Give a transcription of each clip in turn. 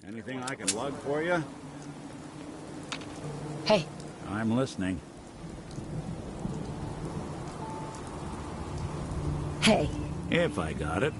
Anything I can lug for you? Hey. I'm listening. Hey. If I got it.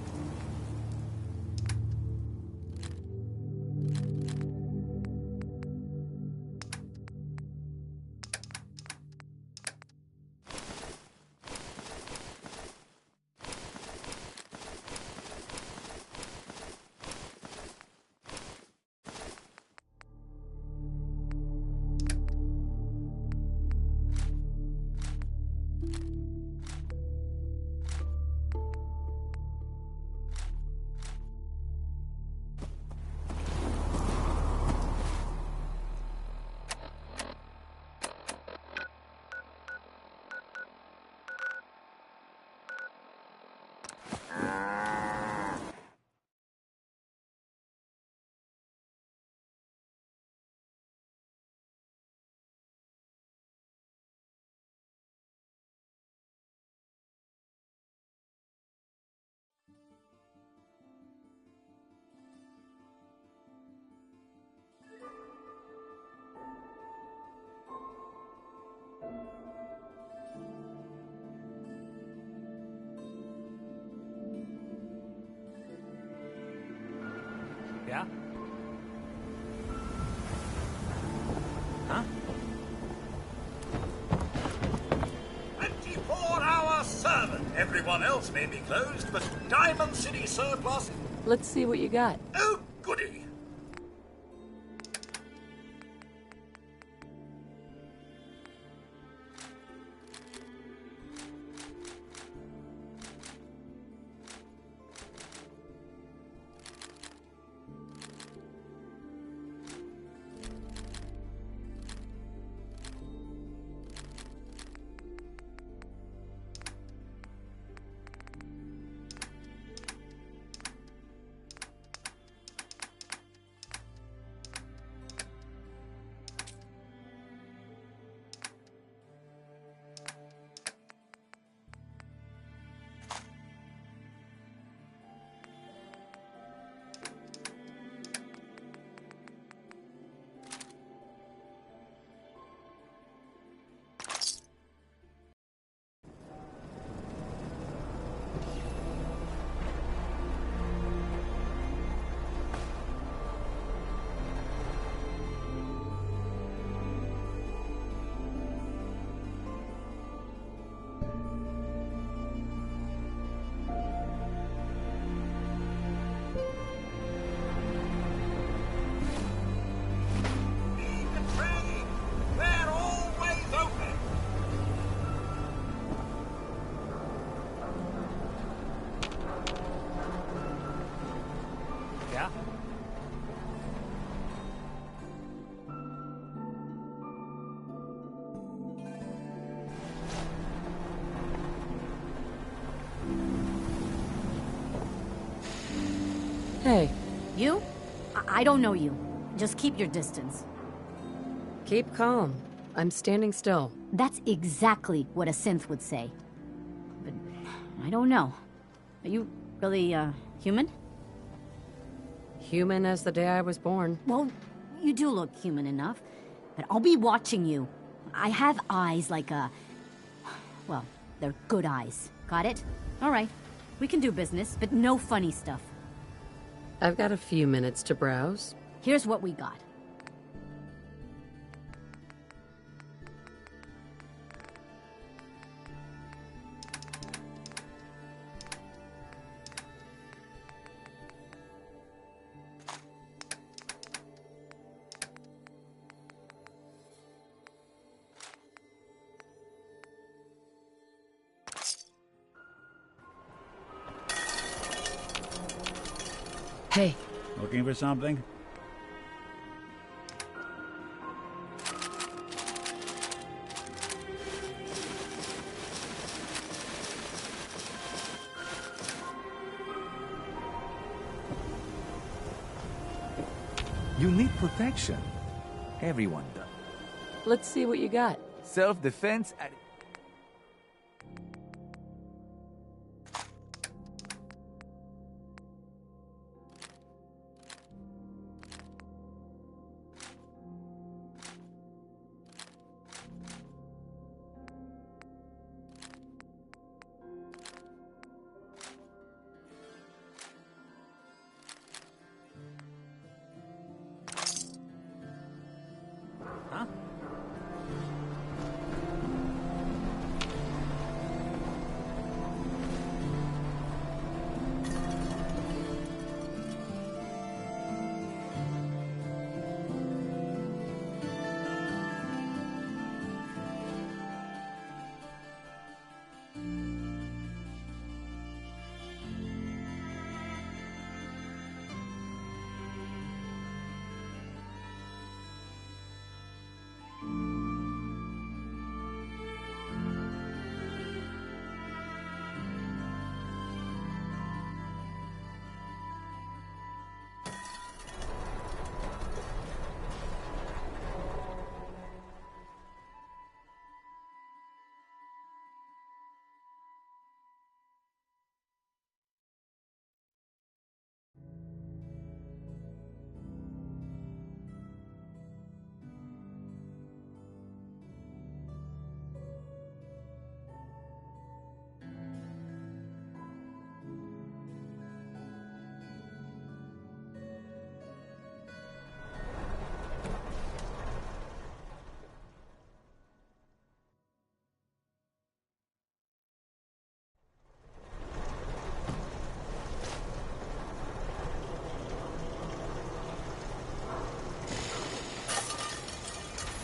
Yeah? Huh? 24-hour servant. Everyone else may be closed, but Diamond City Surplus... Let's see what you got. Oh, goody. They're always open. Yeah? Hey, You? I don't know you. Just keep your distance. keep calm. I'm standing still. That's exactly what a synth would say. But I don't know. Are you really, human? Human as the day I was born. Well, you do look human enough. But I'll be watching you. I have eyes like a... Well, they're good eyes. Got it? All right. We can do business, but no funny stuff. I've got a few minutes to browse. Here's what we got. Hey, Looking for something? You need protection. Everyone does. let's see what you got. Self-defense at... Huh?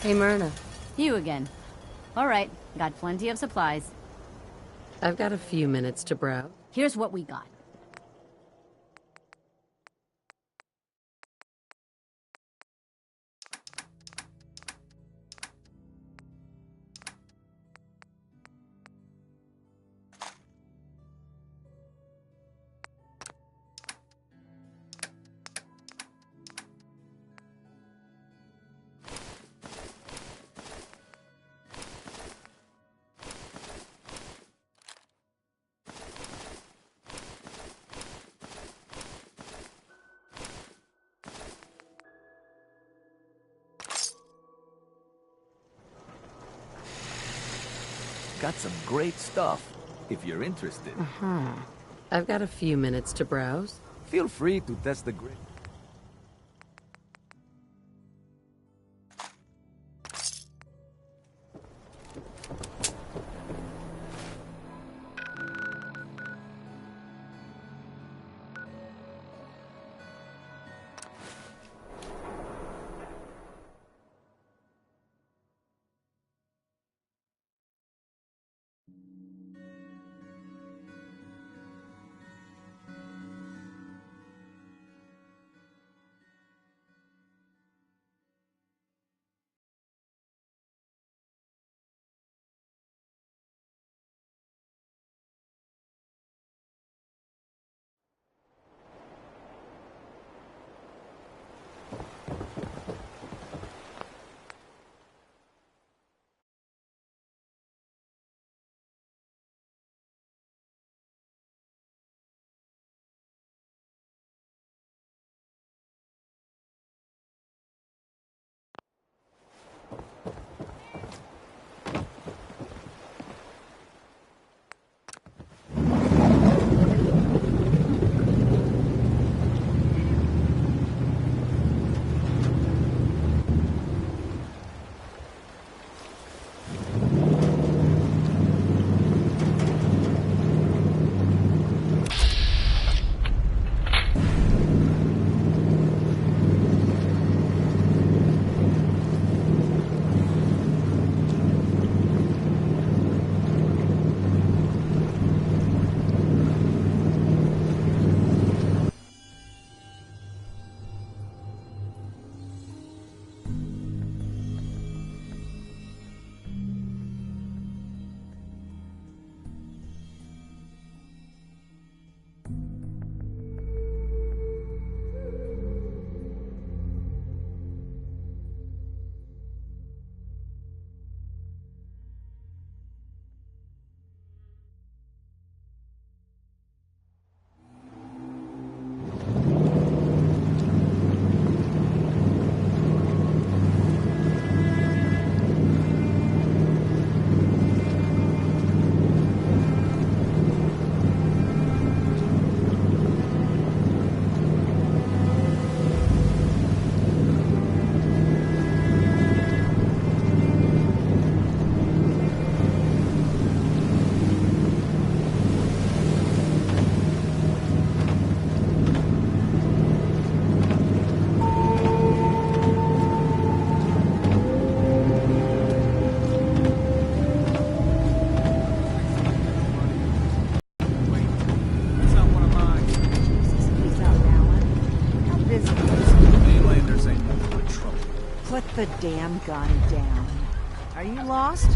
Hey, Myrna. You again. All right, got plenty of supplies. I've got a few minutes to browse. Here's what we got. Got some great stuff, if you're interested. I've got a few minutes to browse. Feel free to test the grip. Put the damn gun down. Are you lost?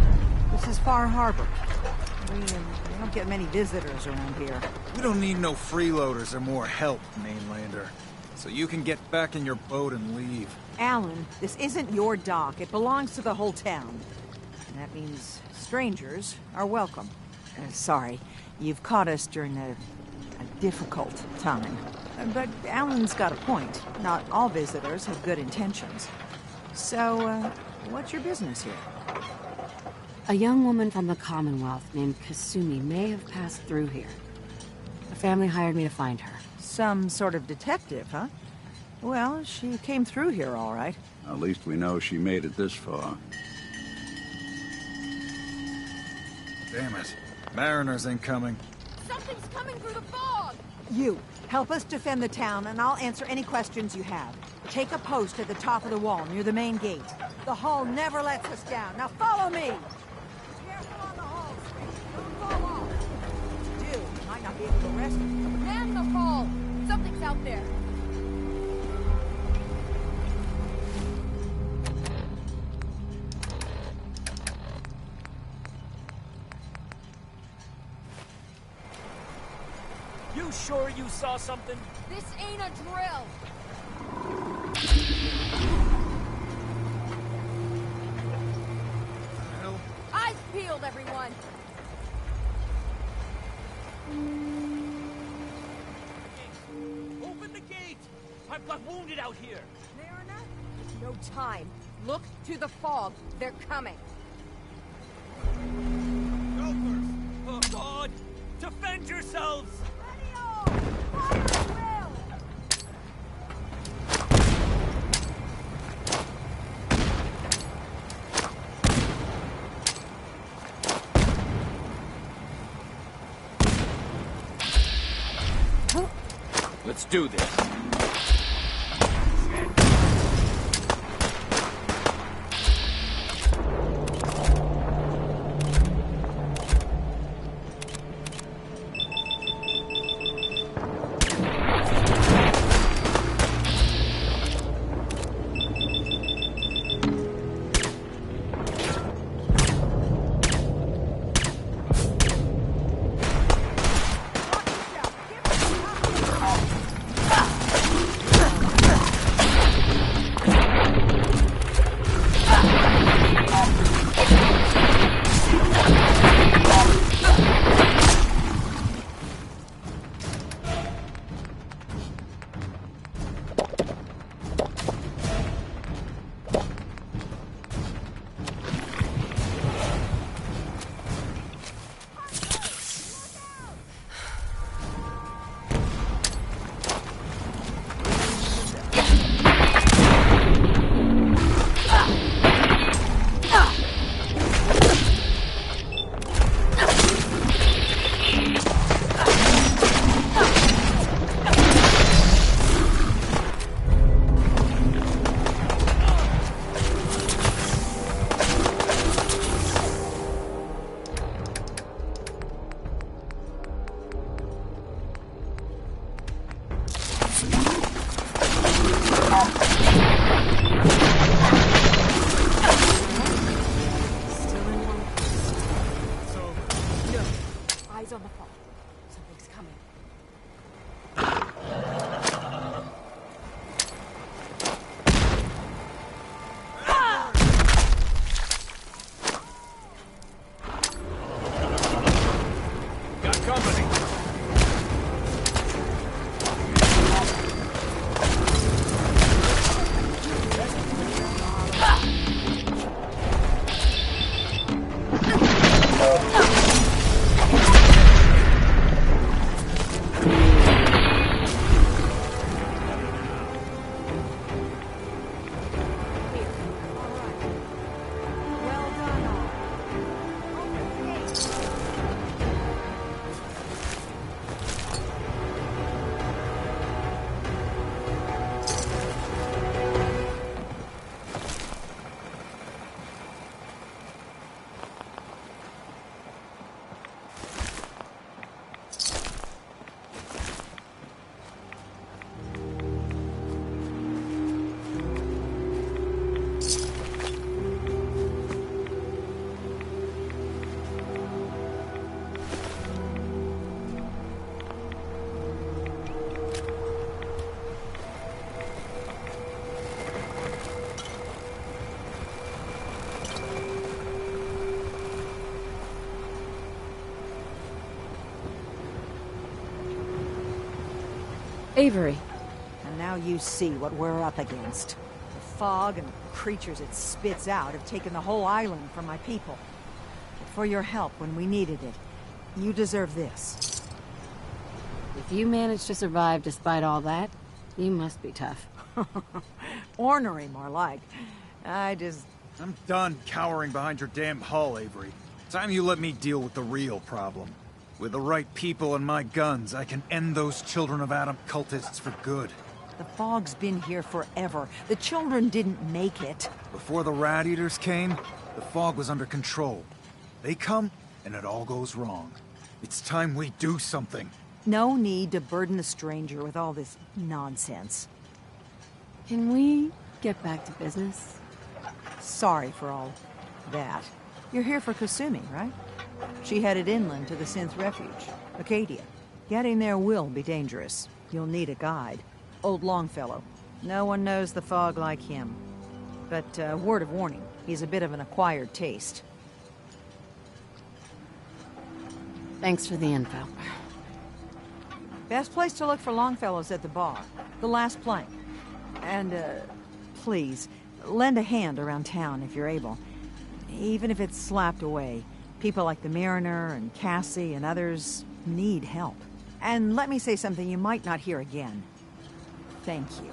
This is Far Harbor. We don't get many visitors around here. We don't need no freeloaders or more help, mainlander. So you can get back in your boat and leave. Alan, this isn't your dock. It belongs to the whole town. And that means strangers are welcome. Sorry, you've caught us during a difficult time. But Alan's got a point. Not all visitors have good intentions. So, what's your business here? A young woman from the Commonwealth named Kasumi may have passed through here. The family hired me to find her. Some sort of detective, huh? Well, she came through here all right. At least we know she made it this far. Damn it. Mariners incoming. Something's coming through the fog! You, help us defend the town, and I'll answer any questions you have. Take a post at the top of the wall, near the main gate. The hall never lets us down. Now follow me! Careful on the hall, Strange. Don't fall off. If you do, you might not be able to rescue. Man the hall! Something's out there. You sure you saw something? This ain't a drill. Eyes peeled, everyone. Open the gate! I've got wounded out here. Mariner, there's no time. Look to the fog. They're coming. Oh, God! Defend yourselves! Let's do this. Eyes on the fall. Something's coming. Got company. Well done, all. Open the gate. Avery. And now you see what we're up against. The fog and creatures it spits out have taken the whole island from my people. But for your help when we needed it, you deserve this. If you managed to survive despite all that, you must be tough. Ornery, more like. I'm done cowering behind your damn hull, Avery. Time you let me deal with the real problem. With the right people and my guns, I can end those Children of Adam cultists for good. The fog's been here forever. The children didn't make it. Before the Rat Eaters came, the fog was under control. They come, and it all goes wrong. It's time we do something. No need to burden the stranger with all this nonsense. Can we get back to business? Sorry for all that. You're here for Kasumi, right? She headed inland to the Synth Refuge, Acadia. Getting there will be dangerous. You'll need a guide. Old Longfellow. No one knows the fog like him. But, word of warning, he's a bit of an acquired taste. Thanks for the info. Best place to look for Longfellow's at the bar. The last plank. And, please, lend a hand around town if you're able. Even if it's slapped away. People like the Mariner and Cassie and others need help. And let me say something you might not hear again. Thank you.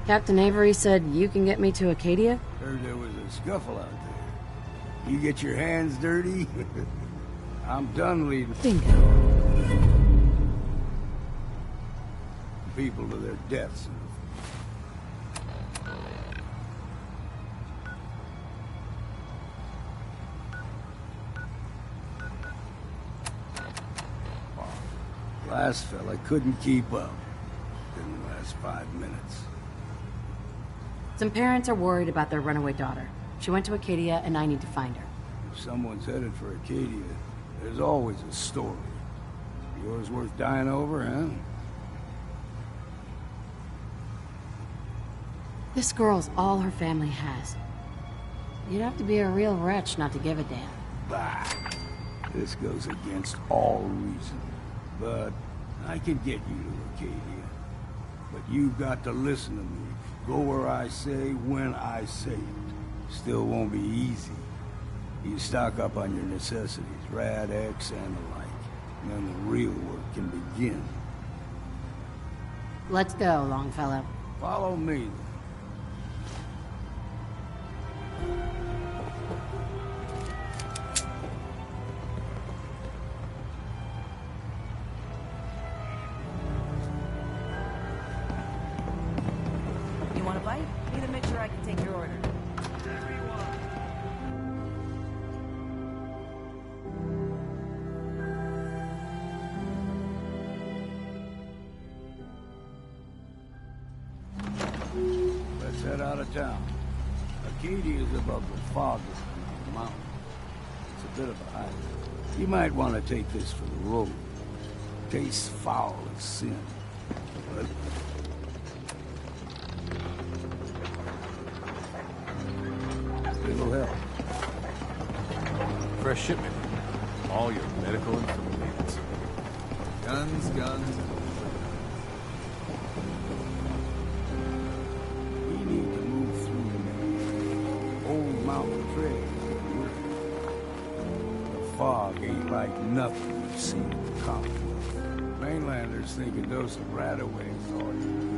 Captain Avery said you can get me to Acadia? Heard there was a scuffle out there. You get your hands dirty? I'm done leading Bingo. people to their deaths. Last fella couldn't keep up. Didn't last 5 minutes. Some parents are worried about their runaway daughter. She went to Acadia, and I need to find her. If someone's headed for Acadia, there's always a story. Yours worth dying over, huh? This girl's all her family has. You'd have to be a real wretch not to give a damn. Bah! This goes against all reason. But I can get you to Acadia. But you've got to listen to me. Go where I say, when I say it. Still won't be easy. You stock up on your necessities, Rad-X and the like. And then the real work can begin. Let's go, Longfellow. Follow me, then. You want a bite? Need to make sure I can take your order. Let's head out of town. Acadia is above the fog line on the mountain. It's a bit of a hike. You might want to take this for the road. Tastes foul as sin. But it'll help. Fresh shipment. All your medical info needs. Guns, guns. We need to move through the old mountain trail. The fog ain't like nothing you've seen in the Commonwealth. Mainlanders think a dose of Radaway is all you need.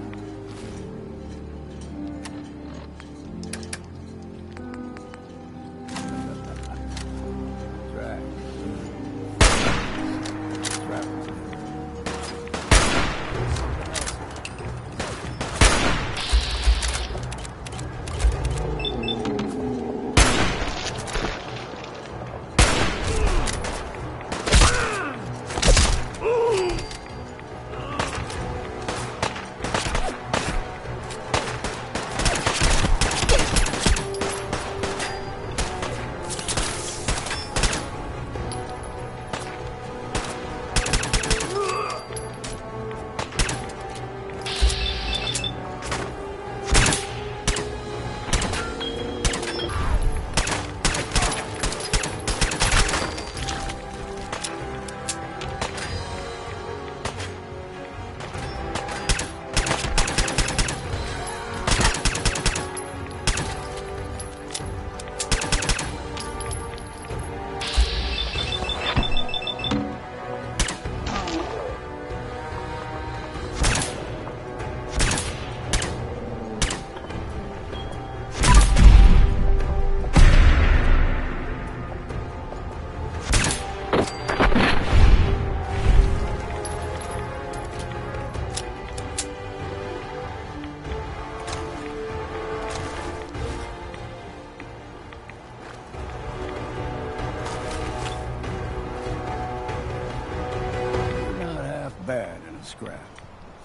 scrap.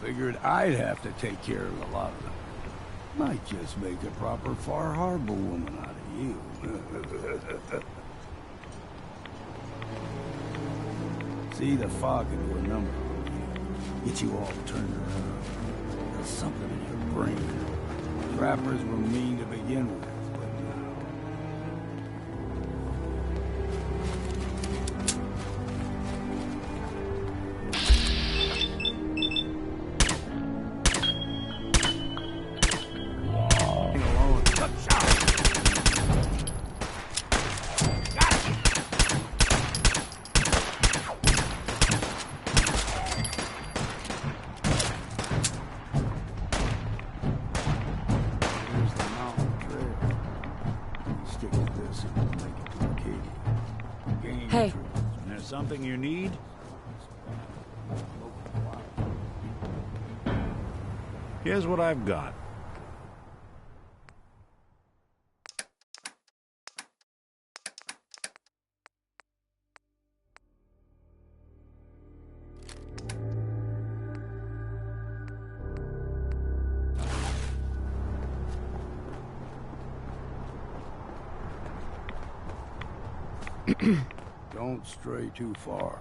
Figured I'd have to take care of a lot of them. Might just make a proper Far Harbor woman out of you. See, the fog can do a number on you. Get you all turned around. There's something in your brain. Trappers were mean to begin with, but now... Hey. There's something you need? Here's what I've got. Don't stray too far.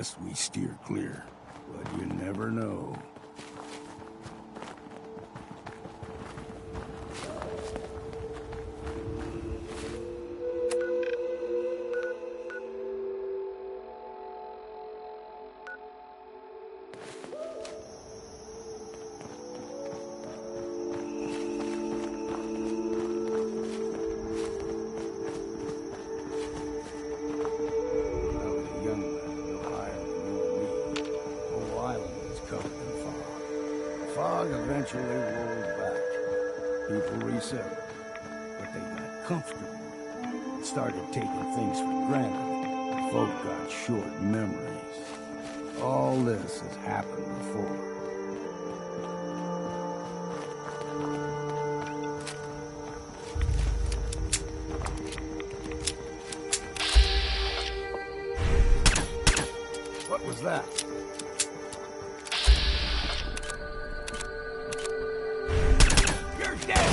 Unless we steer clear. But you never know. Eventually rolled back. People resettled, but they got comfortable and started taking things for granted. Folk got short memories. All this has happened before. What was that? You're dead!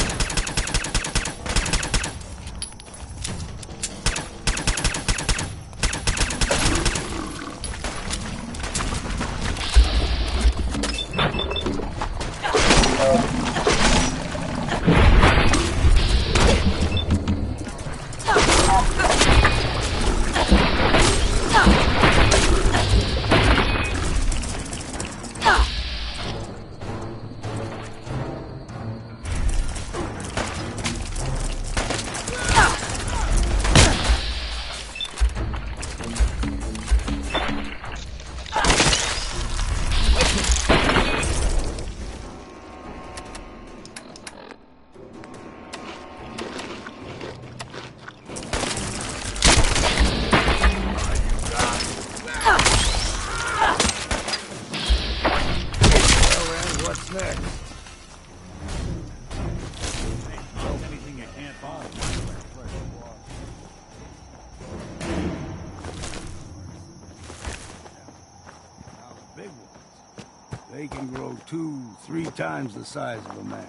They can grow 2-3 times the size of a man.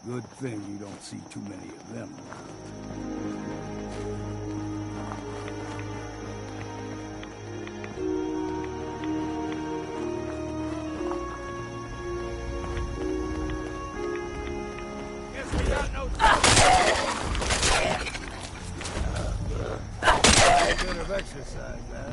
Good thing you don't see too many of them around. Guess we got no Bit of exercise, man.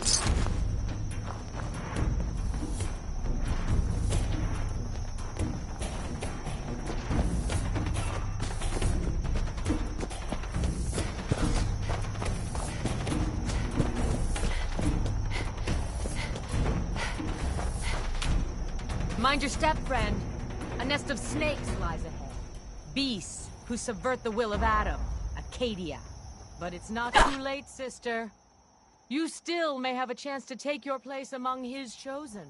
Mind your step, friend. A nest of snakes lies ahead. Beasts who subvert the will of Adam, Acadia. But it's not too late, sister. You still may have a chance to take your place among his chosen.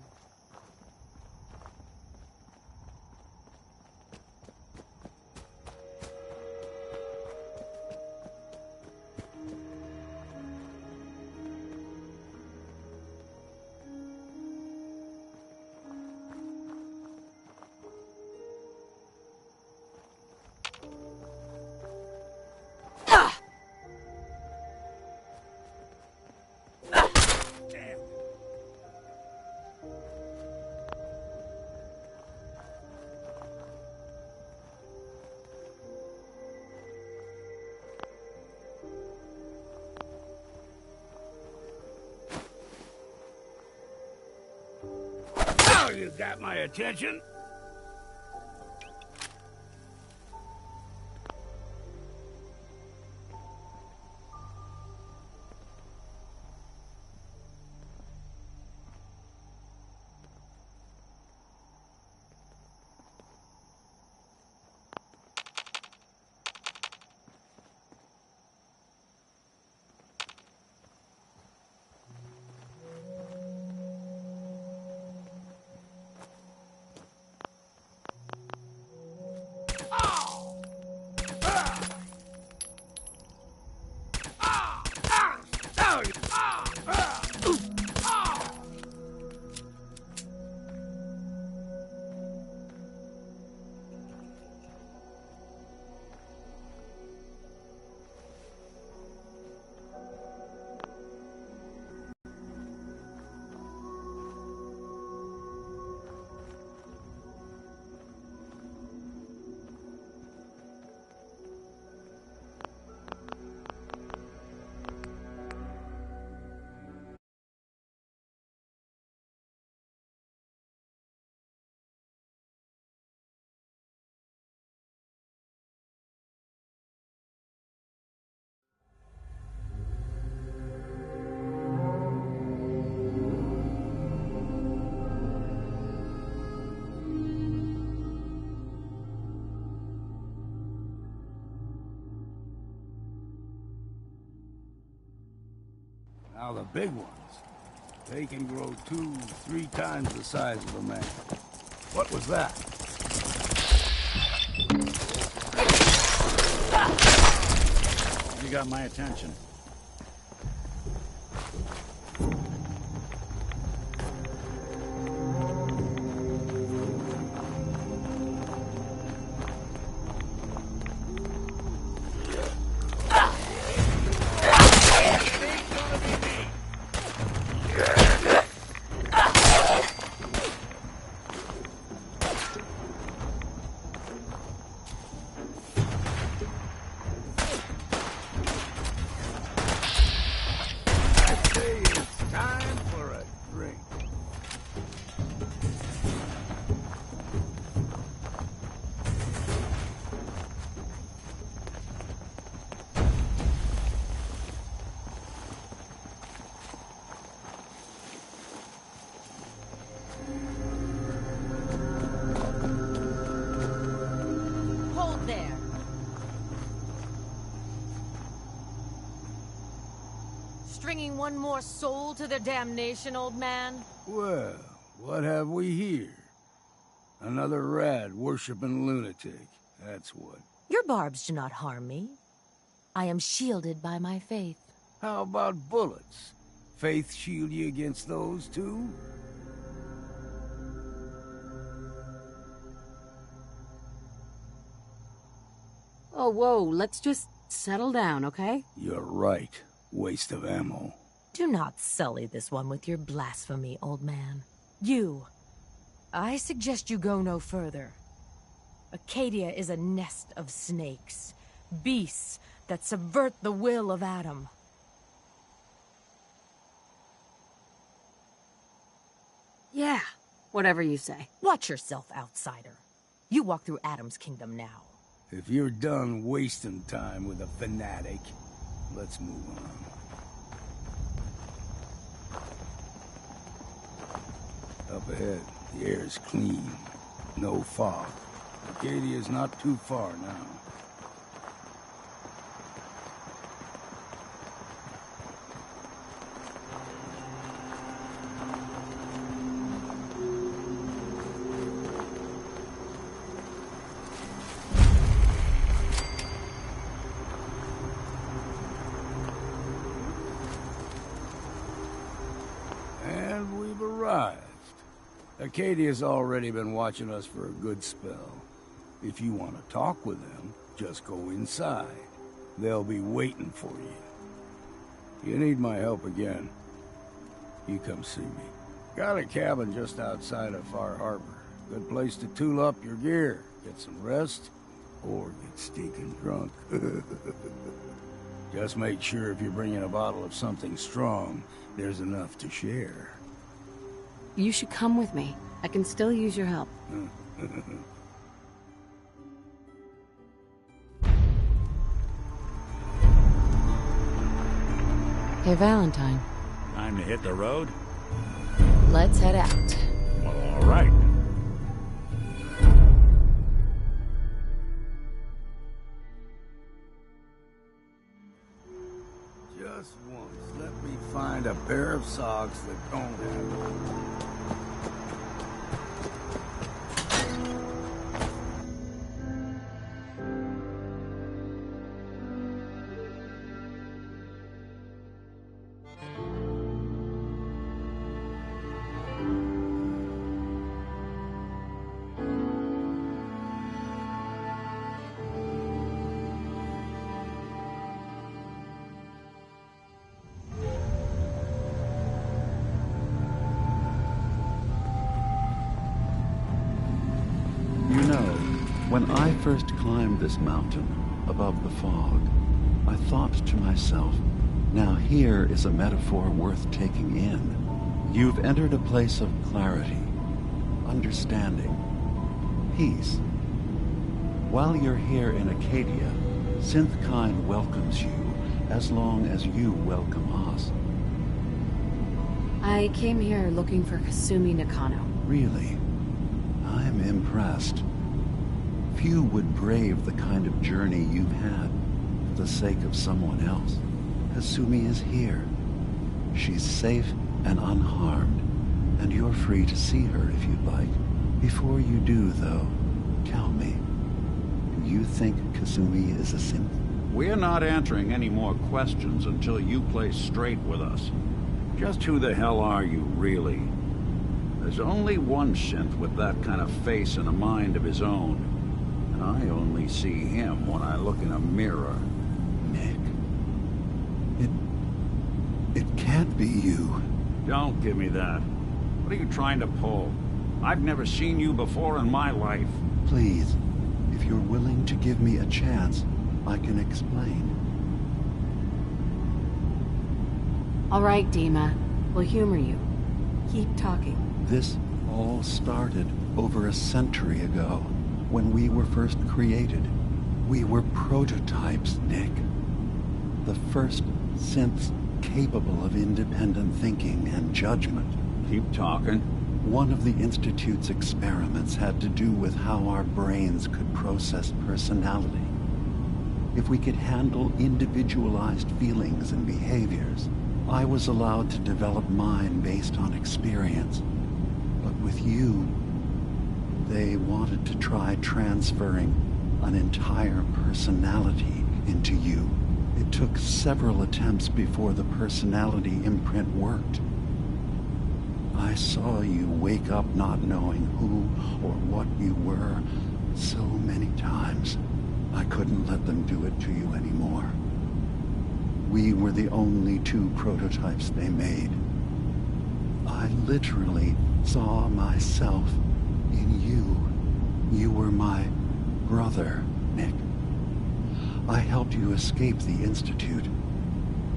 Now you got my attention. Now the big ones, they can grow 2-3 times the size of a man. What was that? You got my attention. bringing one more soul to their damnation, old man? Well, what have we here? Another rad worshipping lunatic, that's what. Your barbs do not harm me. I am shielded by my faith. How about bullets? Faith shield you against those too? Oh, whoa, let's just settle down, okay? You're right. Waste of ammo. Do not sully this one with your blasphemy, old man. You. I suggest you go no further. Acadia is a nest of snakes. Beasts that subvert the will of Adam. Yeah, whatever you say. Watch yourself, outsider. You walk through Adam's kingdom now. If you're done wasting time with a fanatic, let's move on. Up ahead, the air's clean. No fog. Acadia's not too far now. And we've arrived. Acadia's already been watching us for a good spell. If you want to talk with them, just go inside. They'll be waiting for you. You need my help again, you come see me. Got a cabin just outside of Far Harbor. Good place to tool up your gear, get some rest, or get stinking drunk. Just make sure if you're bringing a bottle of something strong, there's enough to share. You should come with me. I can still use your help. Hey, Valentine. Time to hit the road? Let's head out. Well, all right. Just once, let me find a pair of socks that don't have... When I first climbed this mountain, above the fog, I thought to myself, now here is a metaphor worth taking in. You've entered a place of clarity, understanding, peace. While you're here in Acadia, Synthkind welcomes you as long as you welcome us. I came here looking for Kasumi Nakano. Really? I'm impressed. Few would brave the kind of journey you've had for the sake of someone else. Kasumi is here. She's safe and unharmed, and you're free to see her if you'd like. Before you do, though, tell me, do you think Kasumi is a synth? We're not answering any more questions until you play straight with us. Just who the hell are you, really? There's only one synth with that kind of face and a mind of his own. And I only see him when I look in a mirror. Nick. It can't be you. Don't give me that. What are you trying to pull? I've never seen you before in my life. Please, if you're willing to give me a chance, I can explain. All right, Dima. We'll humor you. Keep talking. This all started over a century ago. When we were first created, we were prototypes, Nick. The first synths capable of independent thinking and judgment. Keep talking. One of the Institute's experiments had to do with how our brains could process personality. If we could handle individualized feelings and behaviors, I was allowed to develop mine based on experience. But with you, they wanted to try transferring an entire personality into you. It took several attempts before the personality imprint worked. I saw you wake up not knowing who or what you were so many times. I couldn't let them do it to you anymore. We were the only two prototypes they made. I literally saw myself in you. You were my brother, Nick. I helped you escape the Institute.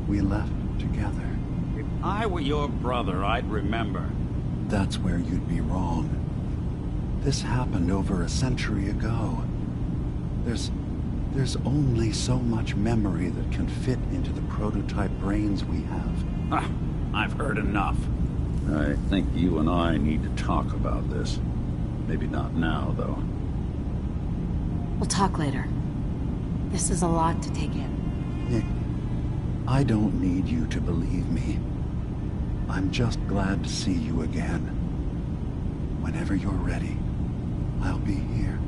We left together. If I were your brother, I'd remember. That's where you'd be wrong. This happened over a century ago. There's only so much memory that can fit into the prototype brains we have. Ah, I've heard enough. I think you and I need to talk about this. Maybe not now, though. We'll talk later. This is a lot to take in. Nick, I don't need you to believe me. I'm just glad to see you again. Whenever you're ready, I'll be here.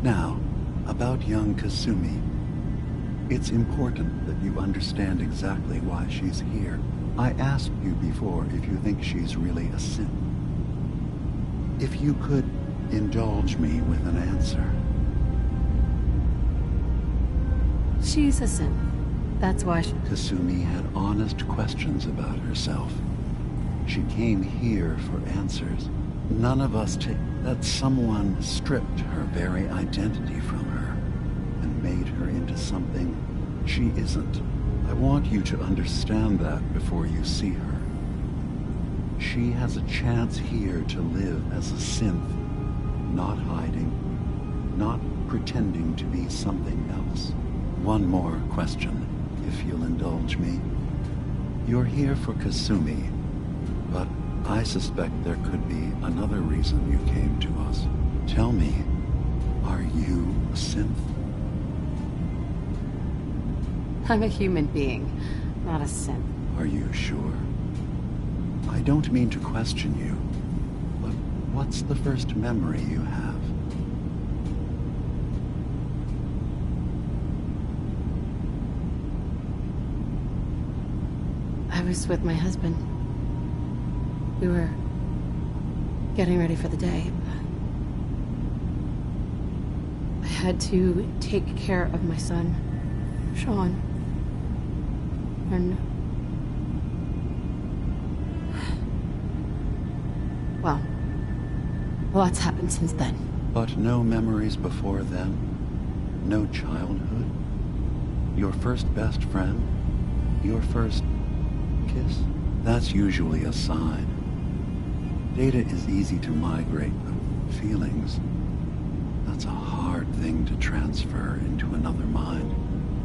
Now, about young Kasumi. It's important that you understand exactly why she's here. I asked you before if you think she's really a synth. If you could indulge me with an answer. She's a synth. That's why she... Kasumi had honest questions about herself. She came here for answers. None of us take that someone stripped her very identity from her and made her into something she isn't. I want you to understand that before you see her. She has a chance here to live as a synth, not hiding, not pretending to be something else. One more question, if you'll indulge me. You're here for Kasumi, but I suspect there could be another reason you came to us. Tell me, are you a synth? I'm a human being, not a synth. Are you sure? I don't mean to question you, but what's the first memory you have? I was with my husband. We were getting ready for the day. I had to take care of my son, Sean. And... well, a lot's happened since then. But no memories before then? No childhood? Your first best friend? Your first kiss? That's usually a sign. Data is easy to migrate, but feelings, that's a hard thing to transfer into another mind.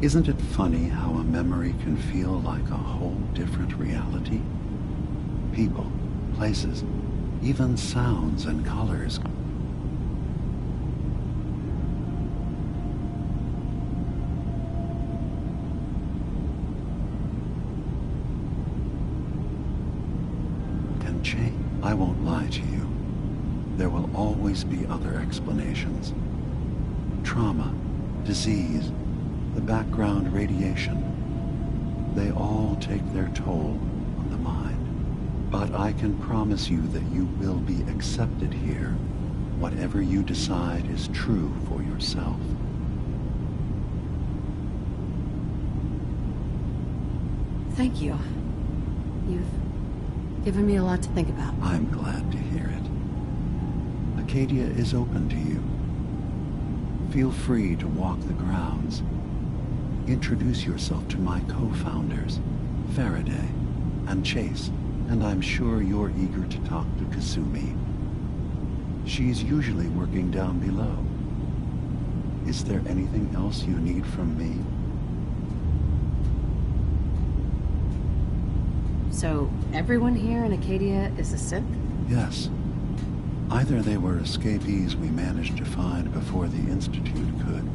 Isn't it funny how a memory can feel like a whole different reality? People, places, even sounds and colors. Can change. I won't lie to you. There will always be other explanations. Trauma, disease, the background radiation. They all take their toll on the mind. But I can promise you that you will be accepted here, whatever you decide is true for yourself. Thank you. You've given me a lot to think about. I'm glad to hear it. Acadia is open to you. Feel free to walk the grounds. Introduce yourself to my co-founders, Faraday and Chase, and I'm sure you're eager to talk to Kasumi. She's usually working down below. Is there anything else you need from me? So, everyone here in Acadia is a synth? Yes. Either they were escapees we managed to find before the Institute could,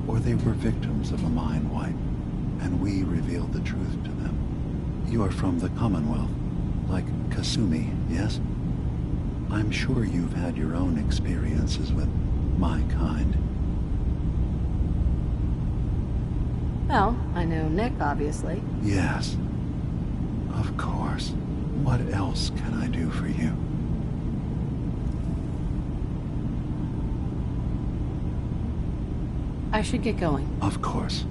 or they were victims of a mind wipe, and we revealed the truth to them. You're from the Commonwealth, like Kasumi, yes? I'm sure you've had your own experiences with my kind. Well, I know Nick, obviously. Yes. Of course. What else can I do for you? I should get going. Of course.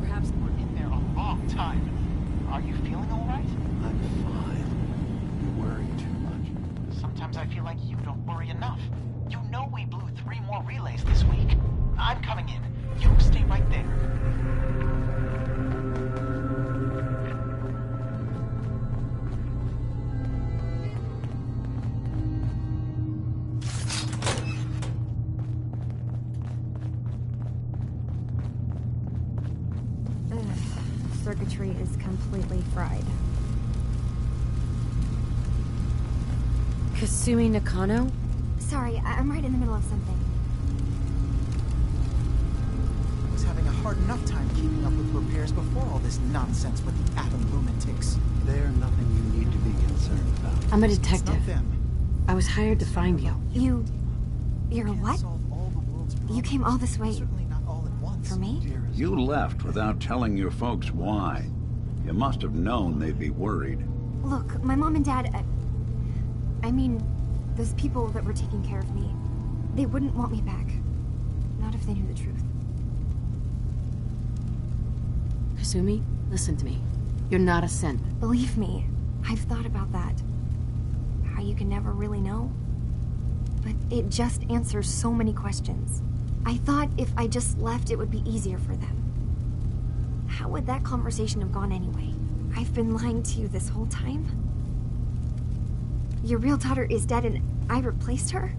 Perhaps we're in there a long time. Are you feeling all right? I'm fine. You worry too much. Sometimes I feel like you don't worry enough. You know we blew 3 more relays this week. I'm coming in. You stay right there. Circuitry is completely fried. Kasumi Nakano? Sorry, I'm right in the middle of something. I was having a hard enough time keeping up with repairs before all this nonsense with the atom lunatics. They're nothing you need to be concerned about. I'm a detective. I was hired to find you. You're what? You came all this way for me? You left without telling your folks why. You must have known they'd be worried. Look, my mom and dad... I mean, those people that were taking care of me, they wouldn't want me back. Not if they knew the truth. Kasumi, listen to me. You're not a synth. Believe me, I've thought about that. How you can never really know. But it just answers so many questions. I thought if I just left, it would be easier for them. How would that conversation have gone anyway? I've been lying to you this whole time? Your real daughter is dead and I replaced her?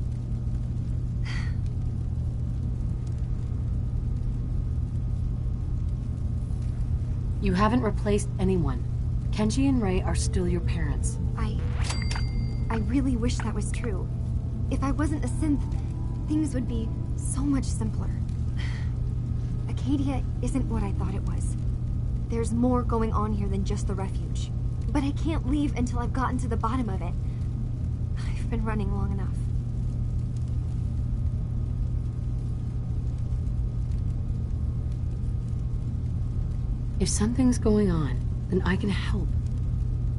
You haven't replaced anyone. Kenji and Rei are still your parents. I really wish that was true. If I wasn't a synth, things would be so much simpler. Acadia isn't what I thought it was. There's more going on here than just the refuge. But I can't leave until I've gotten to the bottom of it. I've been running long enough. If something's going on, then I can help.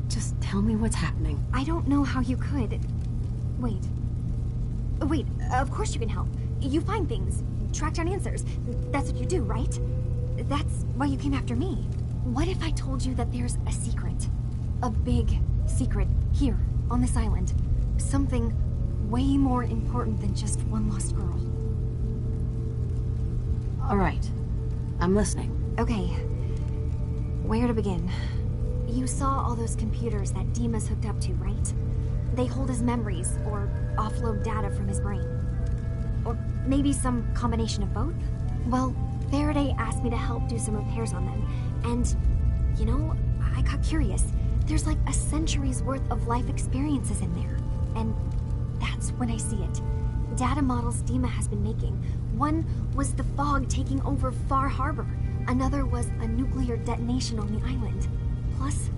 Just tell me what's happening. I don't know how you could. Wait. Wait, of course you can help. You find things, track down answers. That's what you do, right? That's why you came after me. What if I told you that there's a secret? A big secret here, on this island. Something way more important than just one lost girl. All right. I'm listening. Okay. Where to begin? You saw all those computers that Dima's hooked up to, right? They hold his memories, or offload data from his brain. Or maybe some combination of both? Well, Faraday asked me to help do some repairs on them, and, you know, I got curious. There's like a century's worth of life experiences in there, and that's when I see it. Data models Dima has been making. One was the fog taking over Far Harbor. Another was a nuclear detonation on the island. Plus,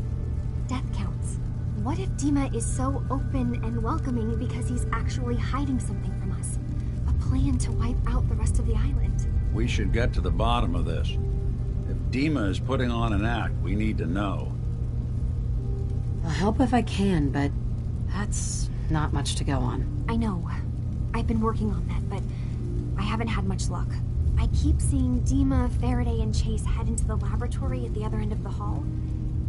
death counts. What if Dima is so open and welcoming because he's actually hiding something from us? A plan to wipe out the rest of the island. We should get to the bottom of this. If Dima is putting on an act, we need to know. I'll help if I can, but that's not much to go on. I know. I've been working on that, but I haven't had much luck. I keep seeing Dima, Faraday, and Chase head into the laboratory at the other end of the hall.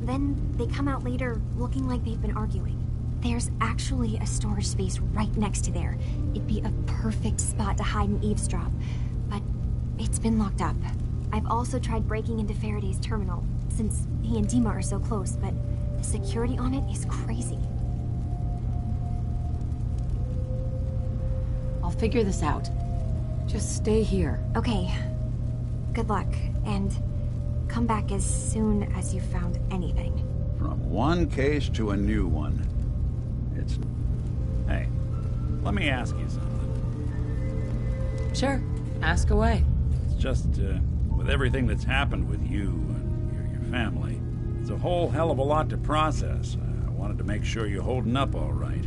Then they come out later looking like they've been arguing. There's actually a storage space right next to there. It'd be a perfect spot to hide and eavesdrop, but it's been locked up. I've also tried breaking into Faraday's terminal, since he and Dima are so close, but the security on it is crazy. I'll figure this out. Just stay here. Okay. Good luck, and come back as soon as you've found anything. From one case to a new one. It's... Hey, let me ask you something. Sure. Ask away. It's just, with everything that's happened with you and your family, it's a whole hell of a lot to process. I wanted to make sure you're holding up all right.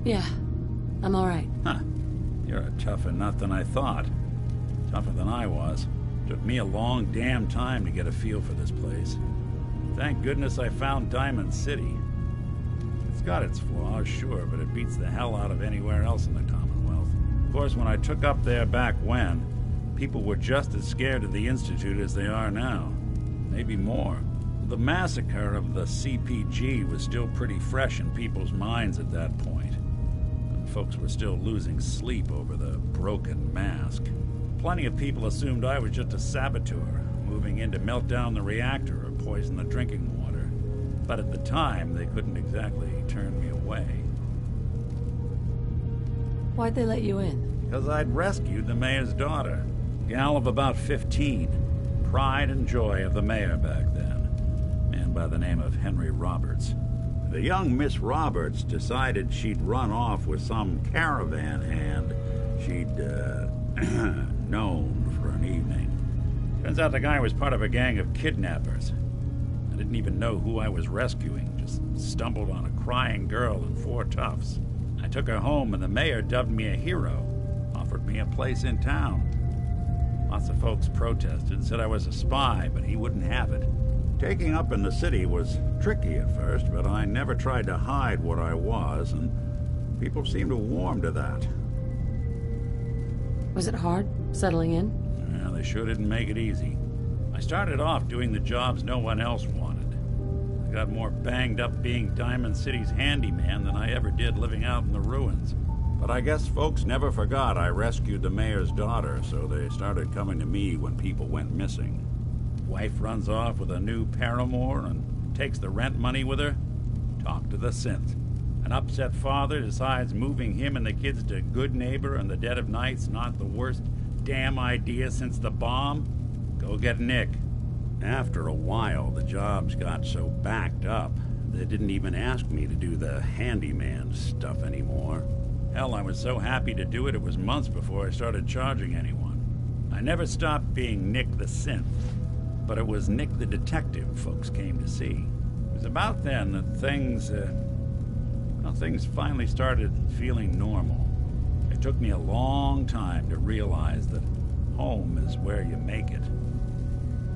Yeah, I'm all right. Huh. You're a tougher nut than I thought. Tougher than I was. Took me a long damn time to get a feel for this place. Thank goodness I found Diamond City. It's got its flaws, sure, but it beats the hell out of anywhere else in the Commonwealth. Of course, when I took up there back when, people were just as scared of the Institute as they are now. Maybe more. The massacre of the CPG was still pretty fresh in people's minds at that point. And folks were still losing sleep over the broken mask. Plenty of people assumed I was just a saboteur, moving in to melt down the reactor or poison the drinking water. But at the time, they couldn't exactly turn me away. Why'd they let you in? Because I'd rescued the mayor's daughter. Gal of about 15. Pride and joy of the mayor back then. Man by the name of Henry Roberts. The young Miss Roberts decided she'd run off with some caravan hand she'd, known for an evening. Turns out the guy was part of a gang of kidnappers. I didn't even know who I was rescuing, just stumbled on a crying girl and 4 toughs. I took her home and the mayor dubbed me a hero, offered me a place in town. Lots of folks protested and said I was a spy, but he wouldn't have it. Taking up in the city was tricky at first, but I never tried to hide what I was, and people seemed to warm to that. Was it hard, settling in? Yeah, they sure didn't make it easy. I started off doing the jobs no one else wanted. I got more banged up being Diamond City's handyman than I ever did living out in the ruins. But I guess folks never forgot I rescued the mayor's daughter, so they started coming to me when people went missing. Wife runs off with a new paramour and takes the rent money with her. Talk to the synth. An upset father decides moving him and the kids to Good Neighbor in the dead of night's not the worst damn idea since the bomb. Go get Nick. After a while, the jobs got so backed up, they didn't even ask me to do the handyman stuff anymore. Hell, I was so happy to do it, it was months before I started charging anyone. I never stopped being Nick the Synth, but it was Nick the Detective folks came to see. It was about then that things finally started feeling normal. It took me a long time to realize that home is where you make it.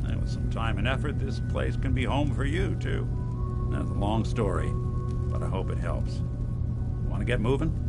And with some time and effort, this place can be home for you, too. That's a long story, but I hope it helps. Want to get moving?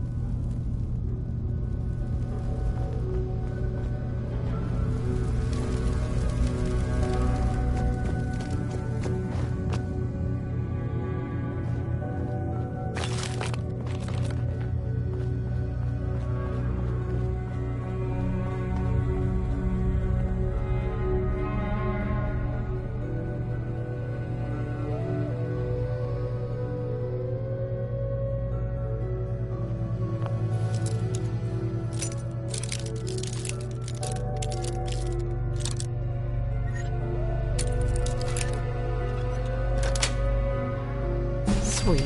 Sweet.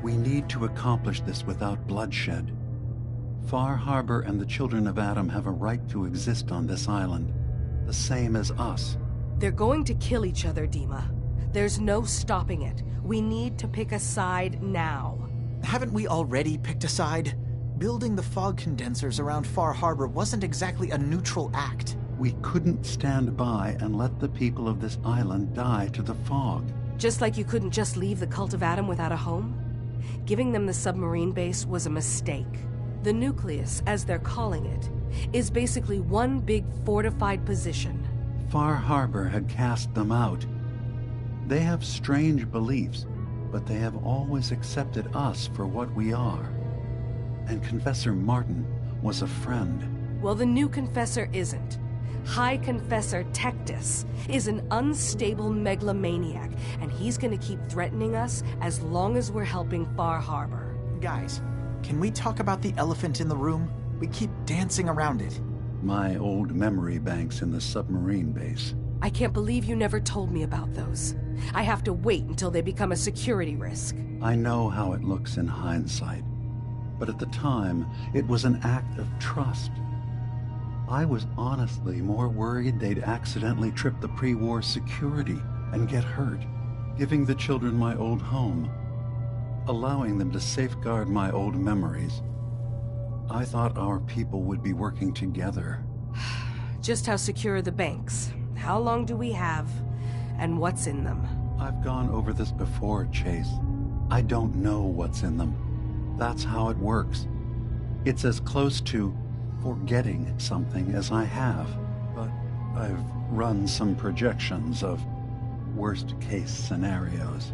We need to accomplish this without bloodshed. Far Harbor and the Children of Atom have a right to exist on this island, the same as us. They're going to kill each other, Dima. There's no stopping it. We need to pick a side now. Haven't we already picked a side? Building the fog condensers around Far Harbor wasn't exactly a neutral act. We couldn't stand by and let the people of this island die to the fog. Just like you couldn't just leave the Cult of Atom without a home? Giving them the submarine base was a mistake. The nucleus, as they're calling it, is basically one big fortified position. Far Harbor had cast them out. They have strange beliefs, but they have always accepted us for what we are. And Confessor Martin was a friend. Well, the new Confessor isn't. High Confessor Tectus is an unstable megalomaniac, and he's gonna keep threatening us as long as we're helping Far Harbor. Guys, can we talk about the elephant in the room? We keep dancing around it. My old memory banks in the submarine base. I can't believe you never told me about those. I have to wait until they become a security risk. I know how it looks in hindsight, but at the time, it was an act of trust. I was honestly more worried they'd accidentally trip the pre-war security and get hurt, giving the children my old home, allowing them to safeguard my old memories. I thought our people would be working together. Just how secure are the banks? How long do we have? And what's in them? I've gone over this before, Chase. I don't know what's in them. That's how it works. It's as close to forgetting something as I have, but I've run some projections of worst-case scenarios.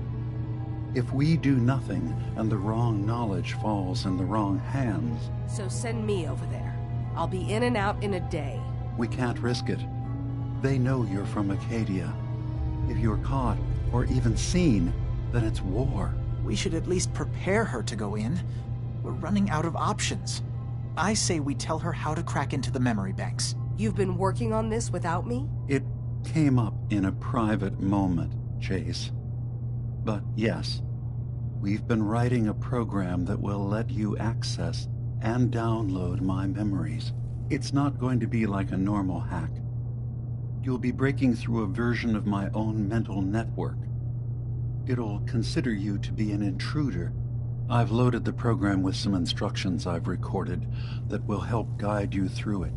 If we do nothing and the wrong knowledge falls in the wrong hands... So send me over there. I'll be in and out in a day. We can't risk it. They know you're from Acadia. If you're caught, or even seen, then it's war. We should at least prepare her to go in. We're running out of options. I say we tell her how to crack into the memory banks. You've been working on this without me? It came up in a private moment, Chase. But yes, we've been writing a program that will let you access and download my memories. It's not going to be like a normal hack. You'll be breaking through a version of my own mental network. It'll consider you to be an intruder. I've loaded the program with some instructions I've recorded that will help guide you through it.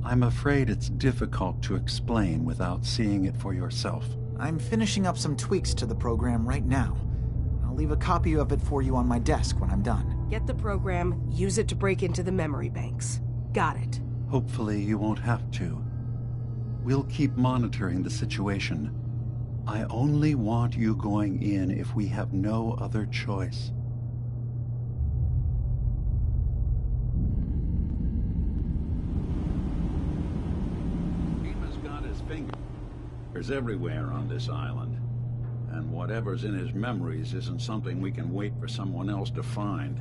I'm afraid it's difficult to explain without seeing it for yourself. I'm finishing up some tweaks to the program right now. I'll leave a copy of it for you on my desk when I'm done. Get the program, use it to break into the memory banks. Got it. Hopefully you won't have to. We'll keep monitoring the situation. I only want you going in if we have no other choice. Dima's got his fingers everywhere on this island. And whatever's in his memories isn't something we can wait for someone else to find.